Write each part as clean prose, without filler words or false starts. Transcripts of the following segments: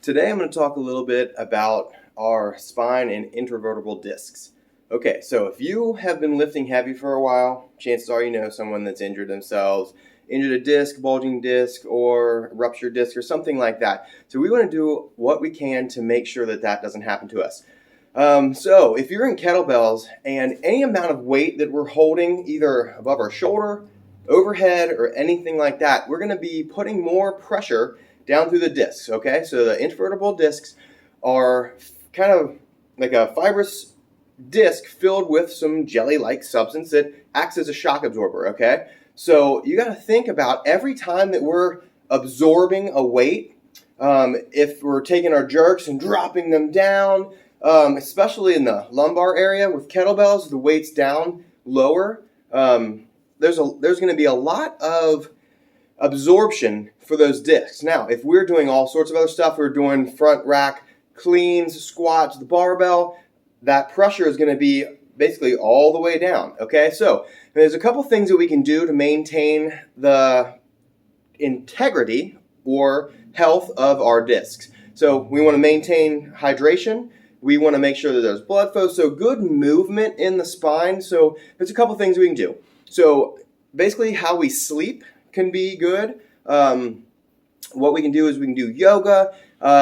Today I'm going to talk a little bit about our spine and intervertebral discs. Okay, so if you have been lifting heavy for a while, chances are you know someone that's injured themselves, injured a disc, bulging disc, or ruptured disc, or something like that. So we want to do what we can to make sure that that doesn't happen to us. So if you're in kettlebells and any amount of weight that we're holding, either above our shoulder, overhead, or anything like that, we're going to be putting more pressure down through the discs, okay? So the intervertebral discs are kind of like a fibrous disc filled with some jelly-like substance that acts as a shock absorber, okay? So you got to think about every time that we're absorbing a weight, if we're taking our jerks and dropping them down, especially in the lumbar area with kettlebells, the weight's down lower. There's going to be a lot of absorption for those discs. Now, if we're doing all sorts of other stuff, we're doing front rack cleans, squats, the barbell, that pressure is going to be basically all the way down, okay? So there's a couple things that we can do to maintain the integrity or health of our discs. So we want to maintain hydration. We want to make sure that there's blood flow, so good movement in the spine. So there's a couple things we can do. So basically how we sleep can be good. What we can do is we can do yoga.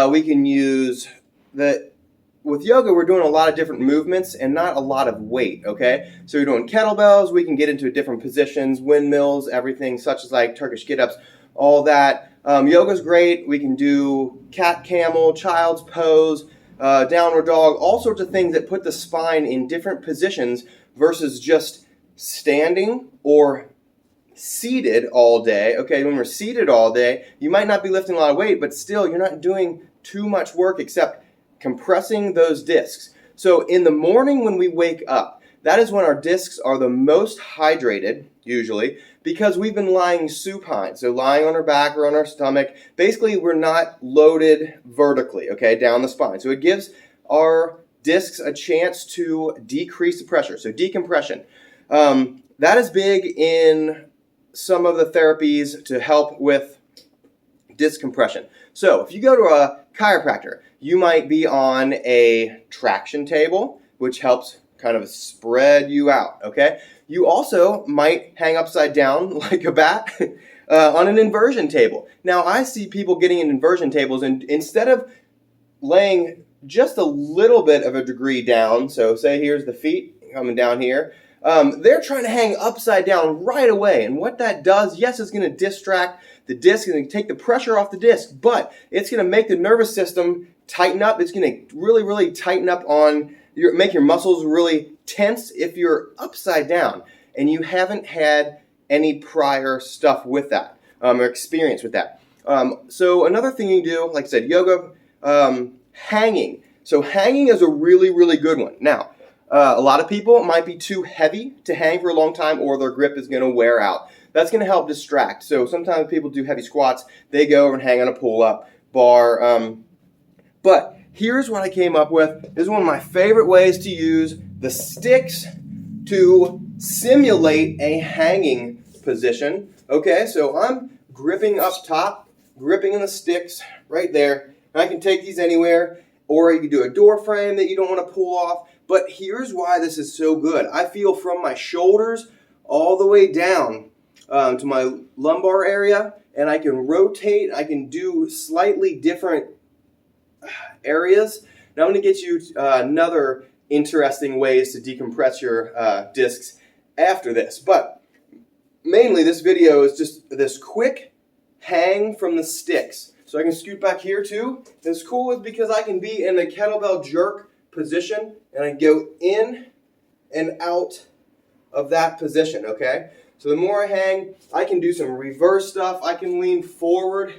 We can use with yoga, we're doing a lot of different movements and not a lot of weight, okay? So we're doing kettlebells. We can get into different positions, windmills, everything such as like Turkish get-ups, all that. Yoga's great. We can do cat camel, child's pose, downward dog, all sorts of things that put the spine in different positions versus just standing or seated all day. Okay, when we're seated all day, you might not be lifting a lot of weight, but still you're not doing too much work except compressing those discs. So in the morning when we wake up, that is when our discs are the most hydrated, usually, because we've been lying supine, so lying on our back or on our stomach. Basically, we're not loaded vertically, okay, down the spine. So it gives our discs a chance to decrease the pressure, so decompression. That is big in some of the therapies to help with disc compression. So if you go to a chiropractor, you might be on a traction table, which helps kind of spread you out, okay? You also might hang upside down like a bat on an inversion table. Now, I see people getting in inversion tables, and instead of laying just a little bit of a degree down, so say here's the feet coming down here, they're trying to hang upside down right away. And what that does, yes, it's going to distract the disc and take the pressure off the disc, but it's going to make the nervous system tighten up. It's going to really, really tighten up on make your muscles really tense if you're upside down and you haven't had any prior stuff with that or experience with that. So another thing you can do, like I said, yoga, hanging. So hanging is a really, really good one. Now, a lot of people might be too heavy to hang for a long time, or their grip is going to wear out. That's going to help distract. So sometimes people do heavy squats. They go over and hang on a pull-up bar. But here's what I came up with. This is one of my favorite ways to use the sticks to simulate a hanging position. Okay, so I'm gripping up top, gripping in the sticks right there. And I can take these anywhere, or you can do a door frame that you don't want to pull off. But here's why this is so good. I feel from my shoulders all the way down to my lumbar area, and I can rotate. I can do slightly different areas. Now I'm going to get you another interesting ways to decompress your discs after this. But mainly this video is just this quick hang from the sticks. So I can scoot back here too. It's cool because I can be in the kettlebell jerk position and I go in and out of that position, okay? So the more I hang, I can do some reverse stuff. I can lean forward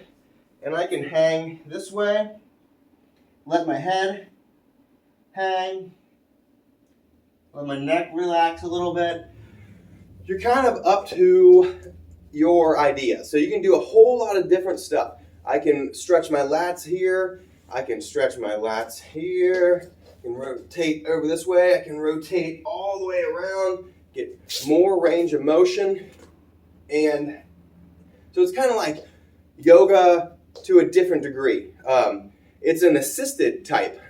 and I can hang this way. Let my head hang. Let my neck relax a little bit. You're kind of up to your idea. So you can do a whole lot of different stuff. I can stretch my lats here. I can stretch my lats here. I can rotate over this way. I can rotate all the way around, get more range of motion. And so it's kind of like yoga to a different degree. It's an assisted type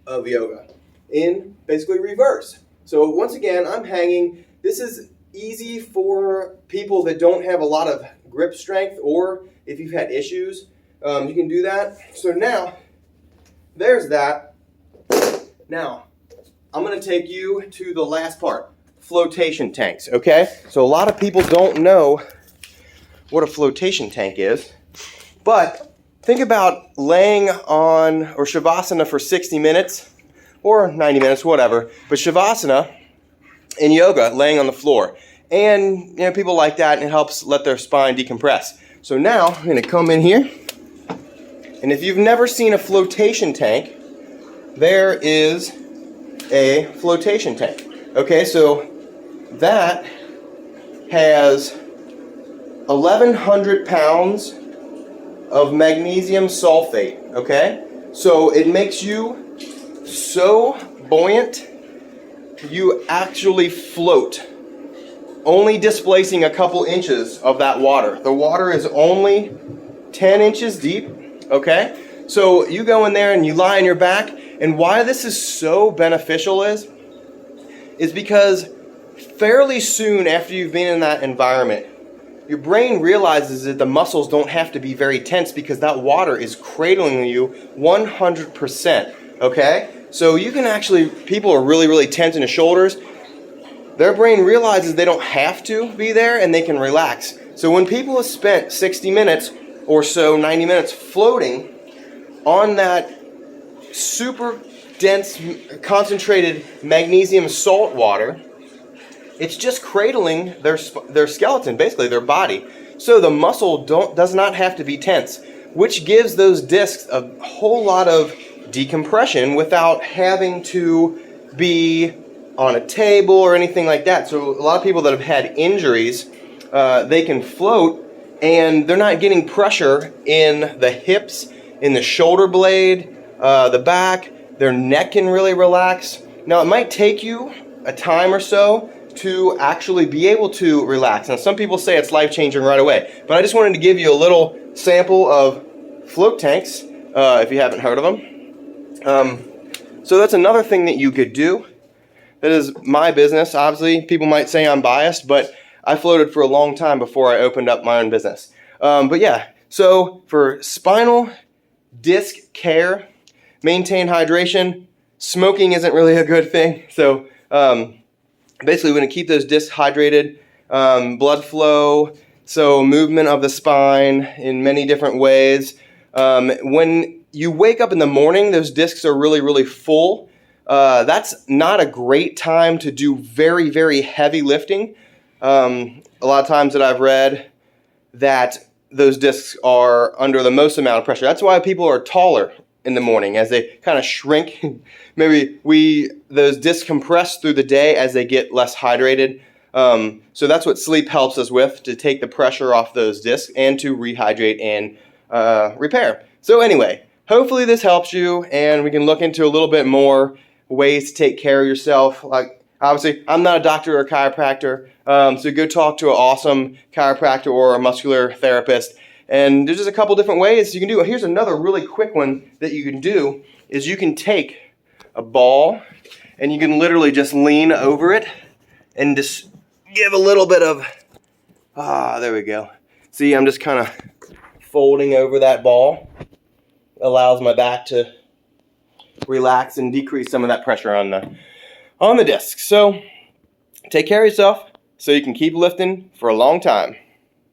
of yoga in basically reverse. So once again, I'm hanging. This is easy for people that don't have a lot of grip strength, or if you've had issues, you can do that. So now, there's that. Now, I'm going to take you to the last part, flotation tanks, okay? So a lot of people don't know what a flotation tank is, but think about laying on, or Shavasana for 60 minutes, or 90 minutes, whatever, but Shavasana in yoga, laying on the floor. And people like that, and it helps let their spine decompress. So now, I'm going to come in here, and if you've never seen a flotation tank, there is a flotation tank. Okay, so that has 1,100 pounds of magnesium sulfate, okay? So it makes you so buoyant, you actually float, only displacing a couple inches of that water. The water is only 10 inches deep, okay? So you go in there and you lie on your back, and why this is so beneficial is because fairly soon after you've been in that environment, your brain realizes that the muscles don't have to be very tense because that water is cradling you 100%, okay? So you can actually, people are really, really tense in the shoulders. Their brain realizes they don't have to be there and they can relax. So when people have spent 60 minutes or so, 90 minutes floating on that super dense, concentrated magnesium salt water, it's just cradling their skeleton, basically their body. So the muscle does not have to be tense, which gives those discs a whole lot of decompression without having to be on a table or anything like that. So a lot of people that have had injuries, they can float and they're not getting pressure in the hips, in the shoulder blade, the back. Their neck can really relax. Now it might take you a time or so to actually be able to relax. Now some people say it's life-changing right away, but I just wanted to give you a little sample of float tanks, if you haven't heard of them. So that's another thing that you could do. That is my business. Obviously, people might say I'm biased, but I floated for a long time before I opened up my own business. But yeah, so for spinal disc care, maintain hydration, smoking isn't really a good thing. So basically, we're going to keep those discs hydrated, blood flow, so movement of the spine in many different ways. When you wake up in the morning, those discs are really, really full. That's not a great time to do very, very heavy lifting. A lot of times that I've read that those discs are under the most amount of pressure. That's why people are taller in the morning as they kind of shrink. Maybe those discs compress through the day as they get less hydrated. So that's what sleep helps us with, to take the pressure off those discs and to rehydrate and repair. So anyway, hopefully this helps you, and we can look into a little bit more ways to take care of yourself. Like, obviously, I'm not a doctor or a chiropractor, so go talk to an awesome chiropractor or a muscular therapist. And there's just a couple different ways you can do it. Here's another really quick one that you can do, is you can take a ball and you can literally just lean over it and just give a little bit of, there we go. See, I'm just kind of folding over that ball. Allows my back to relax and decrease some of that pressure on the disc. So take care of yourself so you can keep lifting for a long time.